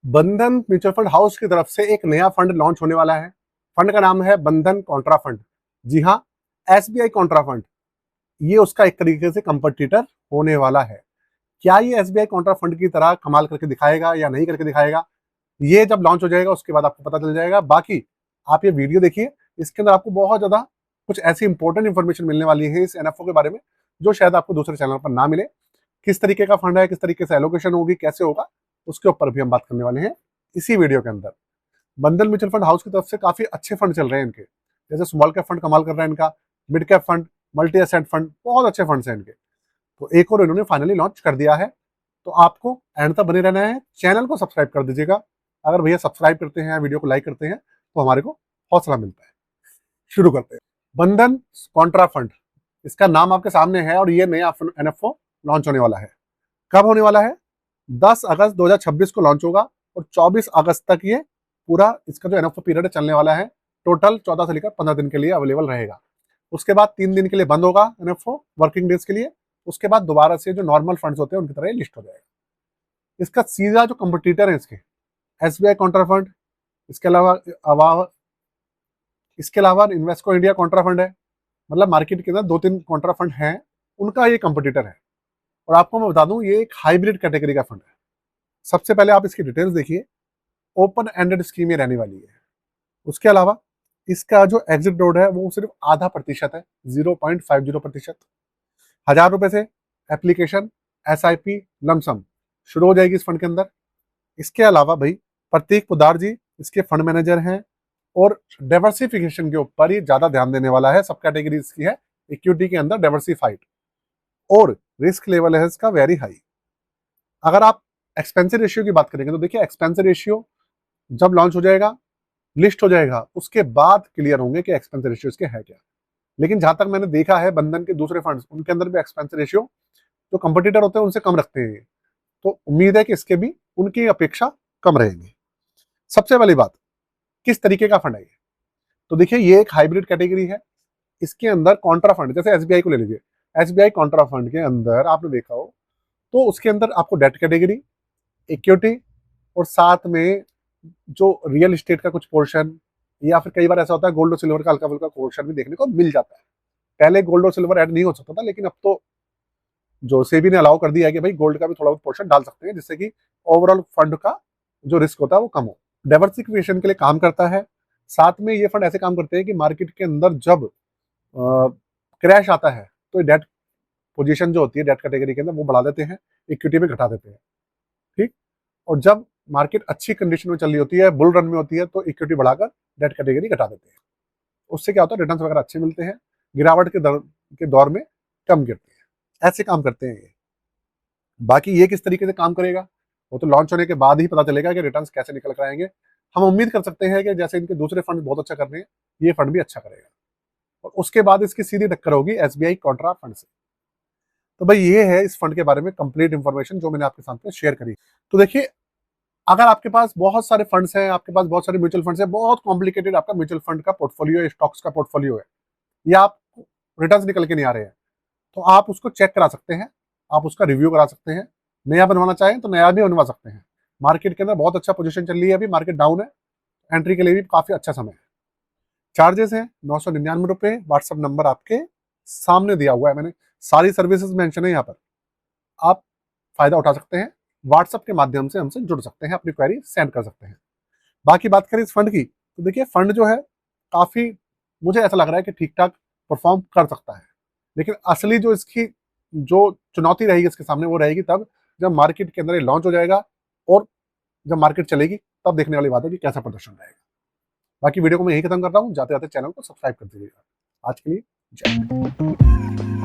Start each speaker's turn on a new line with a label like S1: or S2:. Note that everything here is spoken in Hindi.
S1: बंधन म्यूचुअल फंड हाउस की तरफ से एक नया फंड लॉन्च होने वाला है। फंड का नाम है बंधन कॉन्ट्रा फंड। जी हाँ, एसबीआई कॉन्ट्रा फंड, ये उसका एक तरीके से कंपटीटर होने वाला है। क्या ये एसबीआई कॉन्ट्रा फंड की तरह कमाल करके दिखाएगा या नहीं करके दिखाएगा, ये जब लॉन्च हो जाएगा उसके बाद आपको पता चल जाएगा। बाकी आप ये वीडियो देखिए, इसके अंदर आपको बहुत ज्यादा कुछ ऐसी इंपॉर्टेंट इन्फॉर्मेशन मिलने वाली है इस एनएफओ के बारे में, जो शायद आपको दूसरे चैनल पर ना मिले। किस तरीके का फंड है, किस तरीके से एलोकेशन होगी, कैसे होगा, उसके ऊपर भी हम बात करने वाले हैं इसी वीडियो के अंदर। बंधन म्यूचुअल फंड हाउस की तरफ से काफी अच्छे फंड चल रहे हैं इनके, जैसे स्मॉल कैप फंड कमाल कर रहा है इनका, mid cap fund, multi asset fund, बहुत अच्छे फंड्स हैं इनके। तो एक और इन्होंने फाइनली लॉन्च कर दिया है, तो आपको एंड तक बने रहना है। चैनल को सब्सक्राइब कर दीजिएगा। अगर भैया सब्सक्राइब करते हैं, वीडियो को लाइक करते हैं, तो हमारे को हौसला मिलता है। शुरू करते हैं। बंधन कॉन्ट्रा फंड, इसका नाम आपके सामने है और ये नया एनएफओ लॉन्च होने वाला है। कब होने वाला है? 10 अगस्त 2026 को लॉन्च होगा और 24 अगस्त तक ये पूरा इसका जो एनएफओ पीरियड चलने वाला है, टोटल 14 से लेकर 15 दिन के लिए अवेलेबल रहेगा। उसके बाद 3 दिन के लिए बंद होगा एनएफओ, वर्किंग डेज के लिए। उसके बाद दोबारा से जो नॉर्मल फंड्स होते हैं उनकी तरह लिस्ट हो जाएगा। इसका सीधा जो कंपटीटर है इसके, एसबीआई कॉन्ट्रा फंड, इसके अलावा इन्वेस्को इंडिया कॉन्ट्रा फंड है। मतलब मार्केट के अंदर 2-3 कॉन्ट्रा फंड हैं, उनका ये कंपटीटर है। और आपको मैं बता दूं, ये एक हाइब्रिड कैटेगरी का फंड है। सबसे पहले आप इसकी डिटेल्स देखिए, ओपन एंडेड स्कीम ये रहने वाली है। उसके अलावा इसका जो एग्जिट रोड है वो सिर्फ आधा प्रतिशत है, 0.50%। 1,000 रुपए से एप्लीकेशन SIP लमसम शुरू हो जाएगी इस फंड के अंदर। इसके अलावा भाई प्रतीक पोदार जी इसके फंड मैनेजर हैं और डाइवर्सिफिकेशन के ऊपर ही ज्यादा ध्यान देने वाला है। सब कैटेगरी इसकी है इक्विटी के अंदर डाइवर्सिफाइड, और रिस्क लेवल है इसका वेरी हाई। अगर आप एक्सपेंसिव रेशियो की बात करेंगे तो देखिए, एक्सपेंसिव रेशियो जब लॉन्च हो जाएगा, लिस्ट हो जाएगा, उसके बाद क्लियर होंगे कि एक्सपेंसिव रेशियो इसके है क्या। लेकिन जहां तक मैंने देखा है बंधन के दूसरे फंड्स, उनके अंदर भी एक्सपेंसिव रेशियो जो कंपटीटर होते हैं उनसे कम रखते हैं। तो उम्मीद है कि इसके भी उनकी अपेक्षा कम रहेगी। सबसे पहली बात, किस तरीके का फंड है ये? तो देखिए, ये एक हाइब्रिड कैटेगरी है। इसके अंदर कॉन्ट्रा फंड, जैसे एसबीआई को ले लीजिए, एसबीआई कॉन्ट्रा फंड के अंदर आपने देखा हो तो उसके अंदर आपको डेट कैटेगरी, इक्विटी और साथ में जो रियल एस्टेट का कुछ पोर्शन, या फिर कई बार ऐसा होता है गोल्ड और सिल्वर का हल्का फुल्का पोर्शन भी देखने को मिल जाता है। पहले गोल्ड और सिल्वर ऐड नहीं हो सकता था, लेकिन अब तो जो सेबी ने अलाउ कर दिया है कि भाई गोल्ड का भी थोड़ा बहुत पोर्शन डाल सकते हैं, जिससे कि ओवरऑल फंड का जो रिस्क होता है वो कम हो। डाइवर्सिफिकेशन के लिए काम करता है। साथ में ये फंड ऐसे काम करते हैं कि मार्केट के अंदर जब क्रैश आता है तो डेट पोजीशन जो होती है डेट कैटेगरी के अंदर वो बढ़ा देते हैं, इक्विटी में घटा देते हैं। ठीक। और जब मार्केट अच्छी कंडीशन में चल रही होती है, बुल रन में होती है, तो इक्विटी बढ़ाकर डेट कैटेगरी घटा देते हैं। उससे क्या होता है, रिटर्न वगैरह अच्छे मिलते हैं, गिरावट के दौर में कम गिरते हैं। ऐसे काम करते हैं ये। बाकी ये किस तरीके से काम करेगा वो तो लॉन्च होने के बाद ही पता चलेगा कि रिटर्न्स कैसे निकल कर आएंगे। हम उम्मीद कर सकते हैं कि जैसे इनके दूसरे फंड बहुत अच्छा कर रहे हैं, ये फंड भी अच्छा करेगा और उसके बाद इसकी सीधी टक्कर होगी एसबीआई कॉन्ट्रा फंड से। तो भाई ये है इस फंड के बारे में कंप्लीट इंफॉर्मेशन जो मैंने आपके साथ शेयर करी। तो देखिए, अगर आपके पास बहुत सारे फंड्स हैं, आपके पास बहुत सारे म्यूचुअल फंड्स हैं, बहुत कॉम्प्लिकेटेड आपका म्यूचुअल फंड का पोर्टफोलियो है, स्टॉक्स का पोर्टफोलियो है, या आप रिटर्न्स निकल के नहीं आ रहे हैं, तो आप उसको चेक करा सकते हैं, आप उसका रिव्यू करा सकते हैं। नया बनवाना चाहें तो नया भी बनवा सकते हैं। मार्केट के अंदर बहुत अच्छा पोजीशन चल रही है, अभी मार्केट डाउन है, एंट्री के लिए भी काफी अच्छा समय है। चार्जेस हैं 999 रुपए। व्हाट्सएप नंबर आपके सामने दिया हुआ है, मैंने सारी सर्विसेज मेंशन है यहाँ पर, आप फायदा उठा सकते हैं। व्हाट्सएप के माध्यम से हमसे जुड़ सकते हैं, अपनी क्वेरी सेंड कर सकते हैं। बाकी बात करें इस फंड की, तो देखिए फंड जो है काफी, मुझे ऐसा लग रहा है कि ठीक ठाक परफॉर्म कर सकता है। लेकिन असली जो इसकी जो चुनौती रहेगी इसके सामने, वो रहेगी तब जब मार्केट के अंदर ये लॉन्च हो जाएगा और जब मार्केट चलेगी, तब देखने वाली बात है कि कैसा प्रदर्शन रहेगा। बाकी वीडियो को मैं यही खत्म करता हूँ, जाते जाते चैनल को सब्सक्राइब कर दीजिएगा। आज के लिए जय हिंद।